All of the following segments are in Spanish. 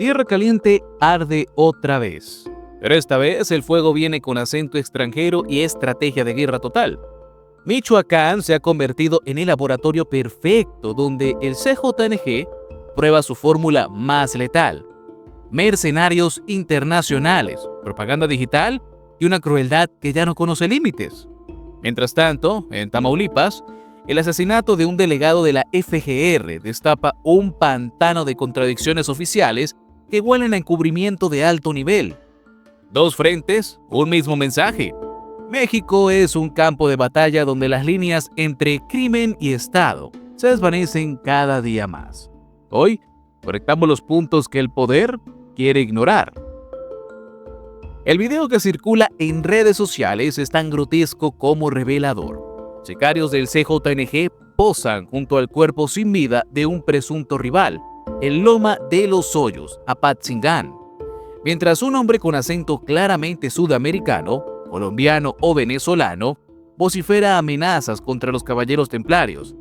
Tierra Caliente arde otra vez. Pero esta vez el fuego viene con acento extranjero y estrategia de guerra total. Michoacán se ha convertido en el laboratorio perfecto donde el CJNG prueba su fórmula más letal. Mercenarios internacionales, propaganda digital y una crueldad que ya no conoce límites. Mientras tanto, en Tamaulipas, el asesinato de un delegado de la FGR destapa un pantano de contradicciones oficiales que huelen a encubrimiento de alto nivel. Dos frentes, un mismo mensaje. México es un campo de batalla donde las líneas entre crimen y Estado se desvanecen cada día más. Hoy, conectamos los puntos que el poder quiere ignorar. El video que circula en redes sociales es tan grotesco como revelador. Sicarios del CJNG posan junto al cuerpo sin vida de un presunto rival, en Loma de los Hoyos, Apatzingán, mientras un hombre con acento claramente sudamericano, colombiano o venezolano, vocifera amenazas contra los caballeros templarios.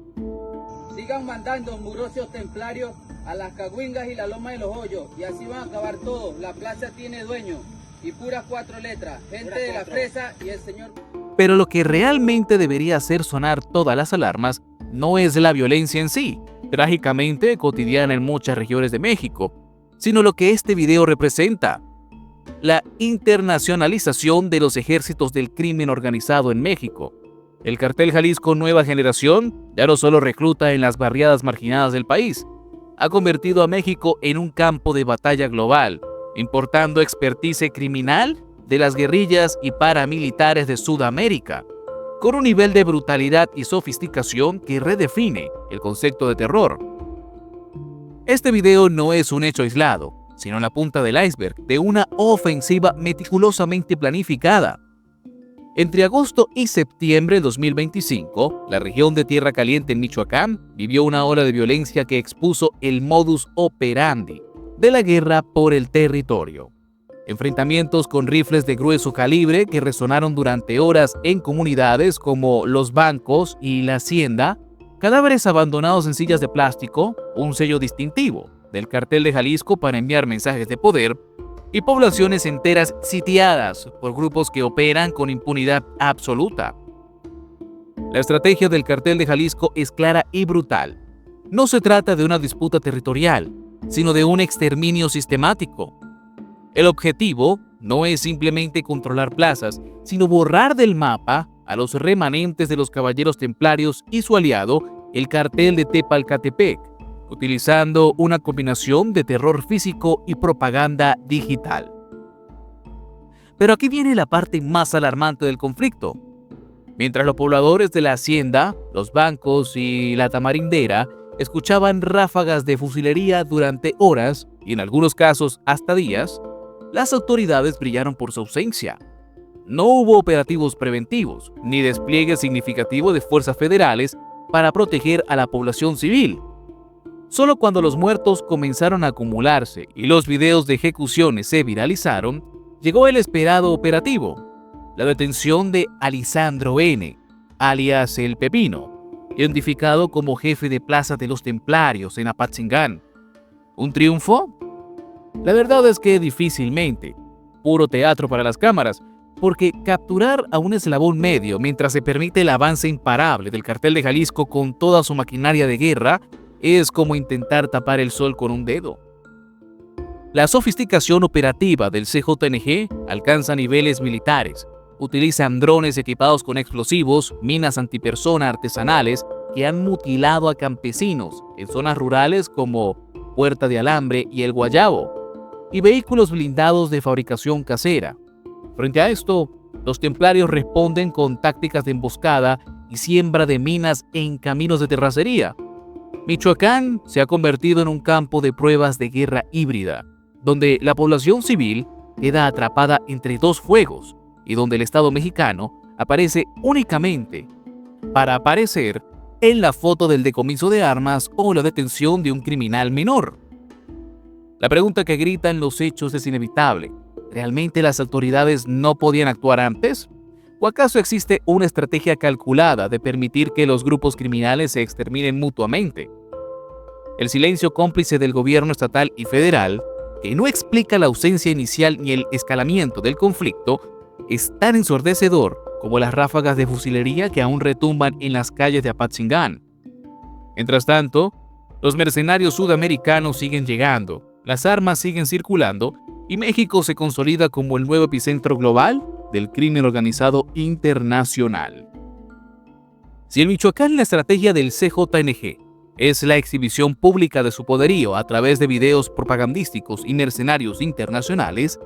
Sigan mandando murosos templarios a las Caguingas y la Loma de los Hoyos, y así van a acabar todos. La plaza tiene dueño, y puras 4 letras, gente de la fresa y el señor... Pero lo que realmente debería hacer sonar todas las alarmas no es la violencia en sí, trágicamente cotidiana en muchas regiones de México, sino lo que este video representa: la internacionalización de los ejércitos del crimen organizado en México. El cartel Jalisco Nueva Generación ya no solo recluta en las barriadas marginadas del país, ha convertido a México en un campo de batalla global, importando expertise criminal de las guerrillas y paramilitares de Sudamérica, con un nivel de brutalidad y sofisticación que redefine el concepto de terror. Este video no es un hecho aislado, sino la punta del iceberg de una ofensiva meticulosamente planificada. Entre agosto y septiembre de 2025, la región de Tierra Caliente en Michoacán vivió una ola de violencia que expuso el modus operandi de la guerra por el territorio. Enfrentamientos con rifles de grueso calibre que resonaron durante horas en comunidades como Los Bancos y La Hacienda, cadáveres abandonados en sillas de plástico, un sello distintivo del cartel de Jalisco para enviar mensajes de poder, y poblaciones enteras sitiadas por grupos que operan con impunidad absoluta. La estrategia del cartel de Jalisco es clara y brutal. No se trata de una disputa territorial, sino de un exterminio sistemático. El objetivo no es simplemente controlar plazas, sino borrar del mapa a los remanentes de los caballeros templarios y su aliado, el cartel de Tepalcatepec, utilizando una combinación de terror físico y propaganda digital. Pero aquí viene la parte más alarmante del conflicto. Mientras los pobladores de La Hacienda, Los Bancos y La Tamarindera escuchaban ráfagas de fusilería durante horas y en algunos casos hasta días, las autoridades brillaron por su ausencia. No hubo operativos preventivos ni despliegue significativo de fuerzas federales para proteger a la población civil. Solo cuando los muertos comenzaron a acumularse y los videos de ejecuciones se viralizaron, llegó el esperado operativo: la detención de Alisandro N., alias El Pepino, identificado como jefe de Plaza de los Templarios en Apatzingán. ¿Un triunfo? La verdad es que difícilmente. Puro teatro para las cámaras, porque capturar a un eslabón medio mientras se permite el avance imparable del cartel de Jalisco con toda su maquinaria de guerra es como intentar tapar el sol con un dedo. La sofisticación operativa del CJNG alcanza niveles militares. Utilizan drones equipados con explosivos, minas antipersona artesanales que han mutilado a campesinos en zonas rurales como Puerta de Alambre y El Guayabo, y vehículos blindados de fabricación casera. Frente a esto, los templarios responden con tácticas de emboscada y siembra de minas en caminos de terracería. Michoacán se ha convertido en un campo de pruebas de guerra híbrida, donde la población civil queda atrapada entre dos fuegos y donde el Estado mexicano aparece únicamente para aparecer en la foto del decomiso de armas o la detención de un criminal menor. La pregunta que gritan los hechos es inevitable. ¿Realmente las autoridades no podían actuar antes? ¿O acaso existe una estrategia calculada de permitir que los grupos criminales se exterminen mutuamente? El silencio cómplice del gobierno estatal y federal que no explica la ausencia inicial ni el escalamiento del conflicto, es tan ensordecedor como las ráfagas de fusilería que aún retumban en las calles de Apatzingán. Mientras tanto, los mercenarios sudamericanos siguen llegando, las armas siguen circulando y México se consolida como el nuevo epicentro global del crimen organizado internacional. Si en Michoacán la estrategia del CJNG es la exhibición pública de su poderío a través de videos propagandísticos y mercenarios internacionales,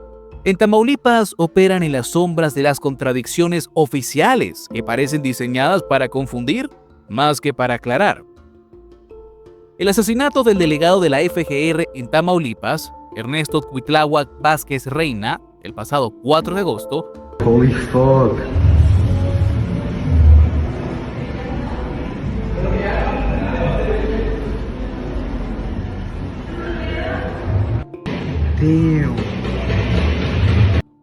en Tamaulipas operan en las sombras de las contradicciones oficiales que parecen diseñadas para confundir más que para aclarar. El asesinato del delegado de la FGR en Tamaulipas, Ernesto Cuitláhuac Vázquez Reina, el pasado 4 de agosto, Holy fuck. Damn.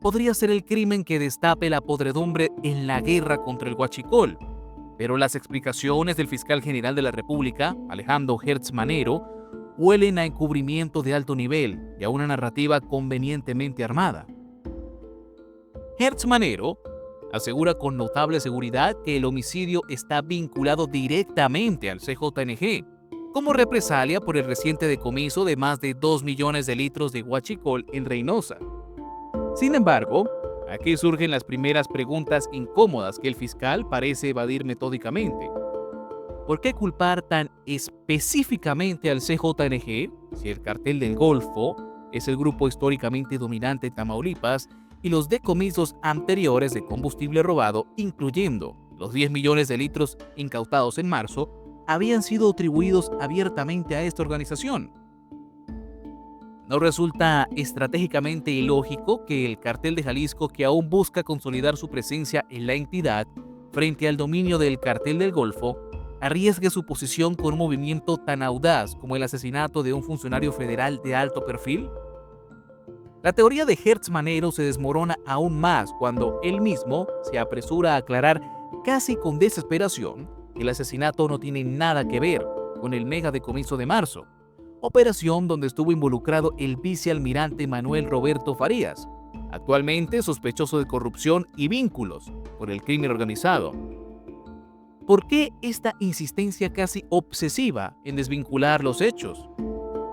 podría ser el crimen que destape la podredumbre en la guerra contra el huachicol, pero las explicaciones del fiscal general de la República, Alejandro Hertz Manero, huelen a encubrimiento de alto nivel y a una narrativa convenientemente armada. Hertz Manero asegura con notable seguridad que el homicidio está vinculado directamente al CJNG, como represalia por el reciente decomiso de más de 2 millones de litros de huachicol en Reynosa. Sin embargo, aquí surgen las primeras preguntas incómodas que el fiscal parece evadir metódicamente. ¿Por qué culpar tan específicamente al CJNG si el Cartel del Golfo es el grupo históricamente dominante en Tamaulipas y los decomisos anteriores de combustible robado, incluyendo los 10 millones de litros incautados en marzo, habían sido atribuidos abiertamente a esta organización? ¿No resulta estratégicamente ilógico que el Cartel de Jalisco, que aún busca consolidar su presencia en la entidad frente al dominio del Cartel del Golfo, arriesgue su posición con un movimiento tan audaz como el asesinato de un funcionario federal de alto perfil? La teoría de Hertz Manero se desmorona aún más cuando él mismo se apresura a aclarar casi con desesperación que el asesinato no tiene nada que ver con el mega decomiso de marzo, operación donde estuvo involucrado el vicealmirante Manuel Roberto Farías, actualmente sospechoso de corrupción y vínculos por el crimen organizado. ¿Por qué esta insistencia casi obsesiva en desvincular los hechos?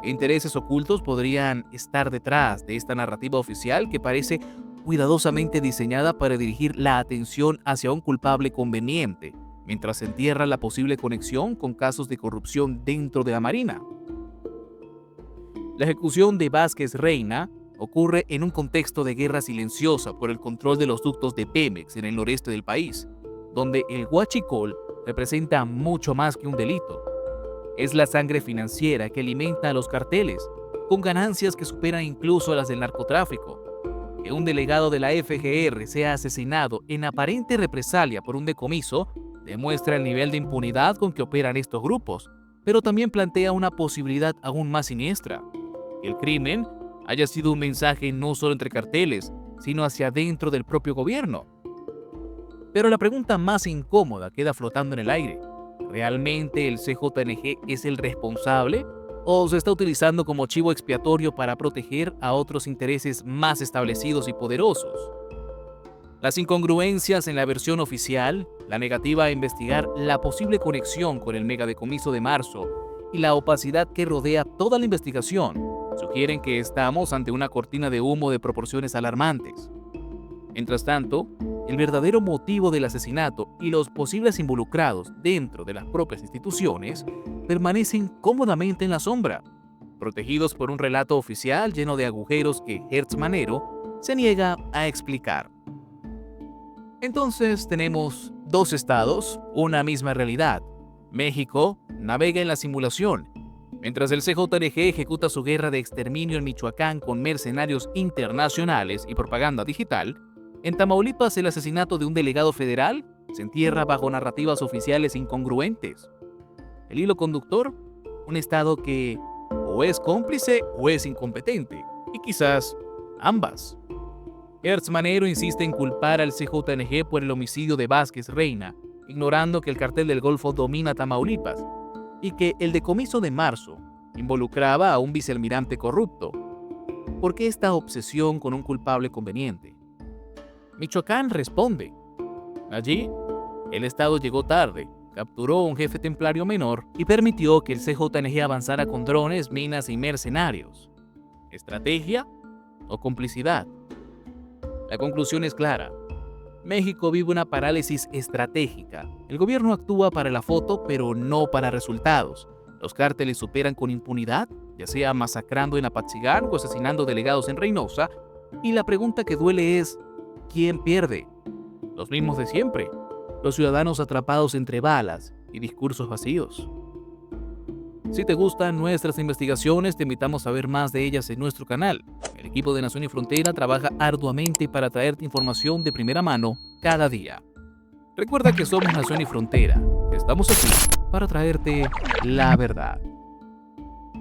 ¿Qué intereses ocultos podrían estar detrás de esta narrativa oficial que parece cuidadosamente diseñada para dirigir la atención hacia un culpable conveniente, mientras se entierra la posible conexión con casos de corrupción dentro de la Marina? La ejecución de Vázquez Reina ocurre en un contexto de guerra silenciosa por el control de los ductos de Pemex en el noreste del país, donde el huachicol representa mucho más que un delito. Es la sangre financiera que alimenta a los carteles, con ganancias que superan incluso a las del narcotráfico. Que un delegado de la FGR sea asesinado en aparente represalia por un decomiso demuestra el nivel de impunidad con que operan estos grupos, pero también plantea una posibilidad aún más siniestra: que el crimen haya sido un mensaje no solo entre carteles, sino hacia dentro del propio gobierno. Pero la pregunta más incómoda queda flotando en el aire. ¿Realmente el CJNG es el responsable o se está utilizando como chivo expiatorio para proteger a otros intereses más establecidos y poderosos? Las incongruencias en la versión oficial, la negativa a investigar la posible conexión con el megadecomiso de marzo y la opacidad que rodea toda la investigación sugieren que estamos ante una cortina de humo de proporciones alarmantes. Mientras tanto, el verdadero motivo del asesinato y los posibles involucrados dentro de las propias instituciones permanecen cómodamente en la sombra, protegidos por un relato oficial lleno de agujeros que Hertz Manero se niega a explicar. Entonces tenemos dos estados, una misma realidad. México navega en la simulación, mientras el CJNG ejecuta su guerra de exterminio en Michoacán con mercenarios internacionales y propaganda digital. En Tamaulipas, el asesinato de un delegado federal se entierra bajo narrativas oficiales incongruentes. El hilo conductor, un estado que o es cómplice o es incompetente, y quizás ambas. Hertz Manero insiste en culpar al CJNG por el homicidio de Vázquez Reina, ignorando que el Cartel del Golfo domina Tamaulipas y que el decomiso de marzo involucraba a un vicealmirante corrupto. ¿Por qué esta obsesión con un culpable conveniente? Michoacán responde. Allí, el Estado llegó tarde, capturó a un jefe templario menor y permitió que el CJNG avanzara con drones, minas y mercenarios. ¿Estrategia o complicidad? La conclusión es clara. México vive una parálisis estratégica. El gobierno actúa para la foto, pero no para resultados. Los cárteles operan con impunidad, ya sea masacrando en Apatzingán o asesinando delegados en Reynosa, y la pregunta que duele es, ¿quién pierde? Los mismos de siempre, los ciudadanos atrapados entre balas y discursos vacíos. Si te gustan nuestras investigaciones, te invitamos a ver más de ellas en nuestro canal. El equipo de Nación y Frontera trabaja arduamente para traerte información de primera mano cada día. Recuerda que somos Nación y Frontera, estamos aquí para traerte la verdad.